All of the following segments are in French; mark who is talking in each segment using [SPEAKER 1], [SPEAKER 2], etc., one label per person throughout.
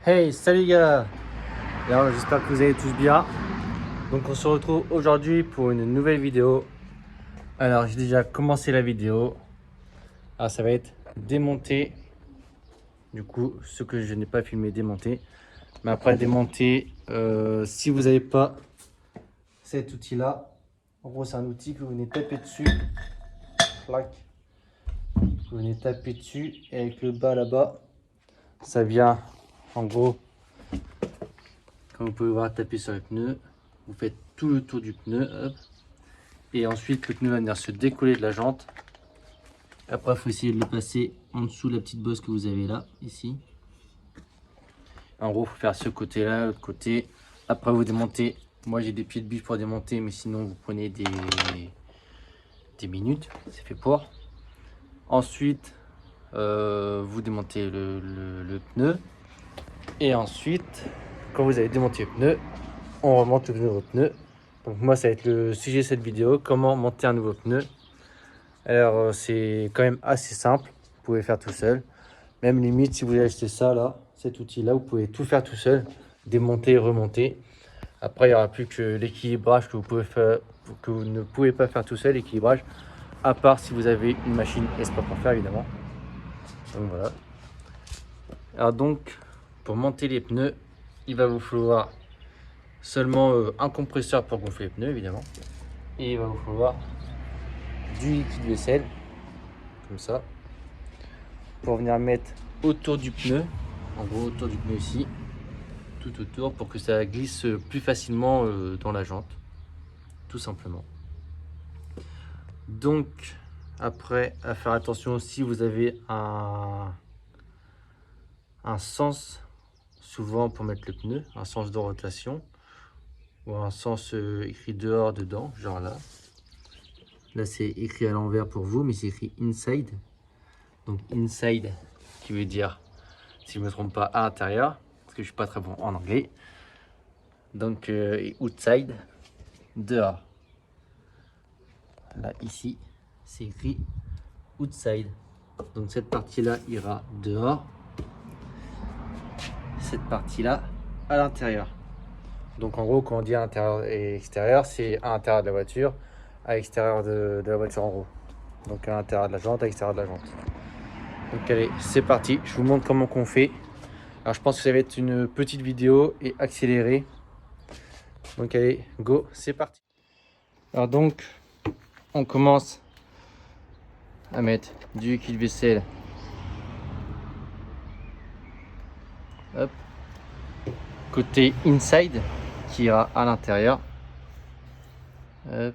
[SPEAKER 1] Hey, salut les gars! Alors, j'espère que vous allez tous bien. Donc on se retrouve aujourd'hui pour une nouvelle vidéo. Alors j'ai déjà commencé la vidéo. Alors ça va être démonter. Du coup, ce que je n'ai pas filmé, démonter. Mais après démonter, si vous n'avez pas cet outil-là, en gros c'est un outil que vous venez taper dessus. Clac. Vous venez taper dessus et avec le bas là-bas, ça vient en gros. Comme vous pouvez voir, taper sur le pneu, vous faites tout le tour du pneu, hop. Et ensuite le pneu va venir se décoller de la jante. Après il faut essayer de le passer en dessous de la petite bosse que vous avez là, ici. En gros il faut faire ce côté là, l'autre côté. Après vous démontez, moi j'ai des pieds de biche pour démonter, mais sinon vous prenez des minutes, c'est fait pour. Ensuite vous démontez le pneu. Et ensuite, quand vous avez démonté le pneu, on remonte le nouveau pneu. Donc moi ça va être le sujet de cette vidéo, comment monter un nouveau pneu. Alors c'est quand même assez simple, vous pouvez faire tout seul. Même limite si vous voulez acheter ça là, cet outil là, vous pouvez tout faire tout seul, démonter, remonter. Après il n'y aura plus que l'équilibrage que vous pouvez faire, que vous ne pouvez pas faire tout seul, l'équilibrage, à part si vous avez une machine exprès pour faire évidemment. Donc voilà. Alors donc pour monter les pneus, il va vous falloir seulement un compresseur pour gonfler les pneus évidemment, et il va vous falloir du liquide vaisselle comme ça pour venir mettre autour du pneu, en gros autour du pneu ici, tout autour, pour que ça glisse plus facilement dans la jante, tout simplement. Donc après, à faire attention, si vous avez un sens souvent pour mettre le pneu, un sens de rotation ou un sens écrit dehors, dedans, genre là. Là c'est écrit à l'envers pour vous, mais c'est écrit inside. Donc inside qui veut dire, si je ne me trompe pas, à l'intérieur, parce que je suis pas très bon en anglais. Donc et outside, dehors. Là ici c'est écrit outside. Donc cette partie là ira dehors, cette partie là à l'intérieur. Donc en gros quand on dit à l'intérieur et extérieur, c'est à l'intérieur de la voiture, à l'extérieur de la voiture en gros. Donc à l'intérieur de la jante, à l'extérieur de la jante. Donc allez, c'est parti, je vous montre comment qu'on fait. Alors je pense que ça va être une petite vidéo et accélérée. Donc allez, go, c'est parti. Alors donc, on commence à mettre du liquide vaisselle. Hop. Côté inside qui ira à l'intérieur. Hop.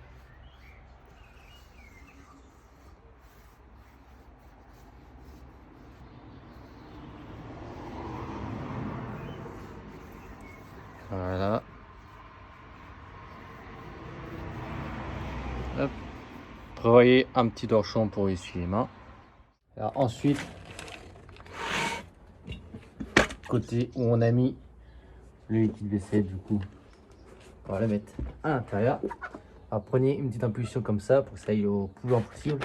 [SPEAKER 1] Voilà. Hop. Prévoyez un petit torchon pour essuyer les mains. Alors ensuite, côté où on a mis le liquide vaisselle, du coup, on va le mettre à l'intérieur. Alors prenez une petite impulsion comme ça pour que ça aille au plus loin possible.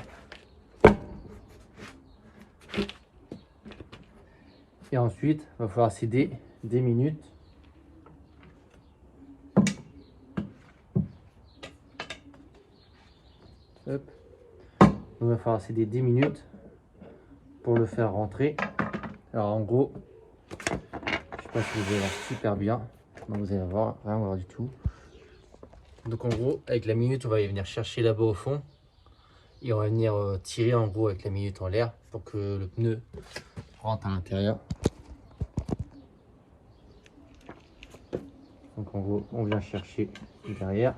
[SPEAKER 1] Et ensuite, il va falloir céder des minutes. Hop. Il va falloir céder 10 minutes pour le faire rentrer. Alors en gros, je sais pas si vous allez voir super bien. Non, vous allez voir, rien voir du tout. Donc en gros, avec la minute, on va y venir chercher là-bas au fond. Et on va venir tirer en gros avec la minute en l'air pour que le pneu rentre à l'intérieur. Donc en gros, on vient chercher derrière.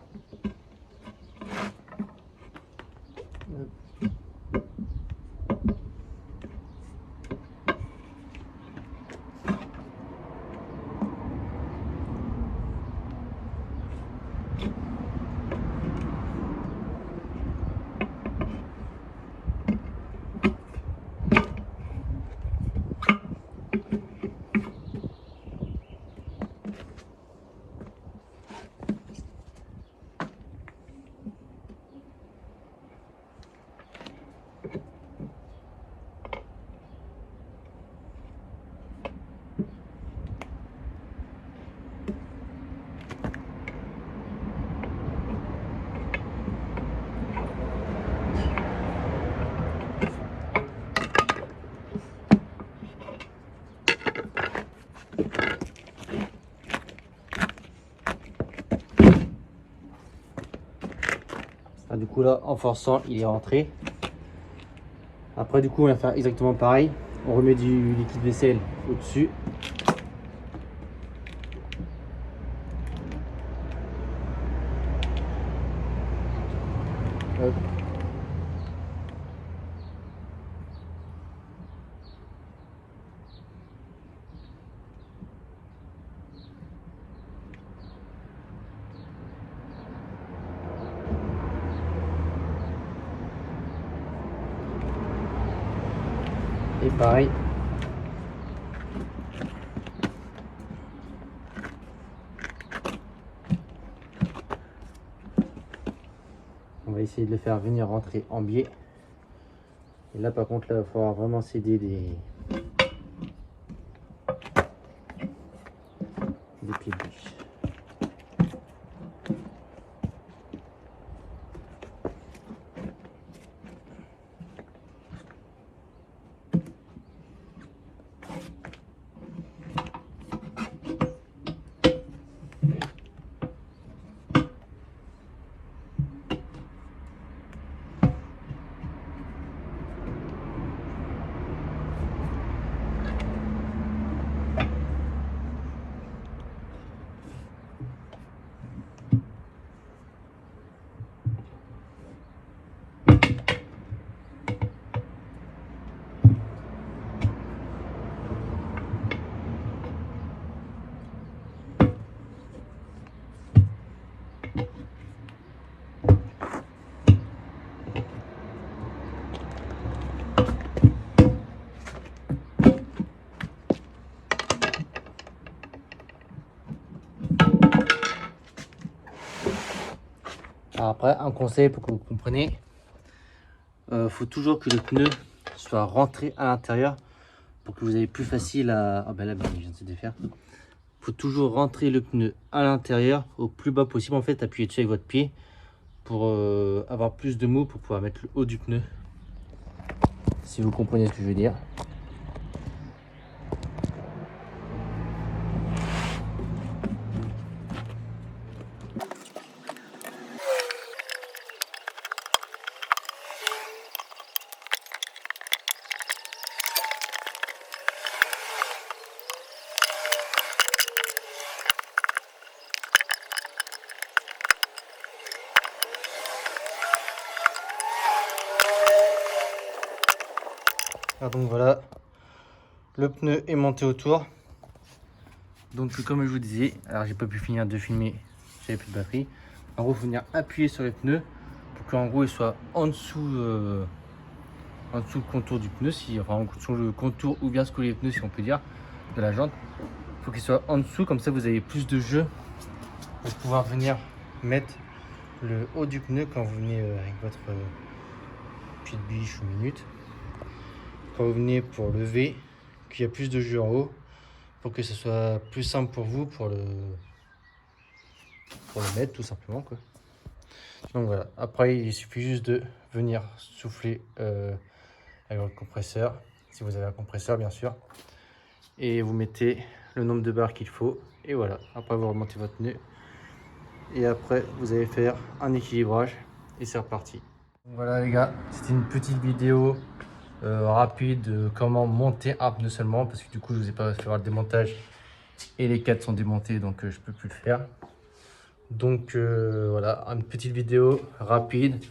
[SPEAKER 1] Enfin, du coup là, en forçant, il est rentré. Après du coup, on va faire exactement pareil. On remet du liquide vaisselle au-dessus. Hop. Et pareil. On va essayer de le faire venir rentrer en biais. Et là par contre, là, il va falloir vraiment s'aider des pieds de biche. Alors après, un conseil pour que vous compreniez, faut toujours que le pneu soit rentré à l'intérieur pour que vous ayez plus facile à... Ah ben là, il vient de se défaire. Faut toujours rentrer le pneu à l'intérieur au plus bas possible. En fait, appuyez dessus avec votre pied pour avoir plus de mou pour pouvoir mettre le haut du pneu. Si vous comprenez ce que je veux dire. Alors donc voilà, le pneu est monté autour. Donc comme je vous disais, alors j'ai pas pu finir de filmer, j'avais plus de batterie. En gros, il faut venir appuyer sur les pneus pour qu'en gros il soit en dessous le contour du pneu, enfin sur le contour ou bien ce que les pneus, si on peut dire, de la jante. Il faut qu'il soit en dessous, comme ça vous avez plus de jeu pour pouvoir venir mettre le haut du pneu quand vous venez avec votre pied de biche ou minute. Quand vous venez pour lever, qu'il y a plus de jeu en haut pour que ce soit plus simple pour vous pour le mettre tout simplement quoi. Donc voilà, après il suffit juste de venir souffler avec votre compresseur, si vous avez un compresseur bien sûr, et vous mettez le nombre de barres qu'il faut et voilà. Après vous remontez votre pneu et après vous allez faire un équilibrage et c'est reparti. Voilà les gars, c'était une petite vidéo rapide de comment monter un pneu seulement, parce que du coup je vous ai pas fait voir le démontage et les 4 sont démontés, donc je peux plus le faire. Donc voilà, une petite vidéo rapide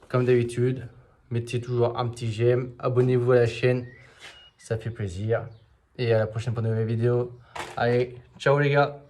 [SPEAKER 1] comme d'habitude. Mettez toujours un petit j'aime, abonnez-vous à la chaîne, ça fait plaisir, et à la prochaine pour de nouvelles vidéos. Allez, ciao les gars.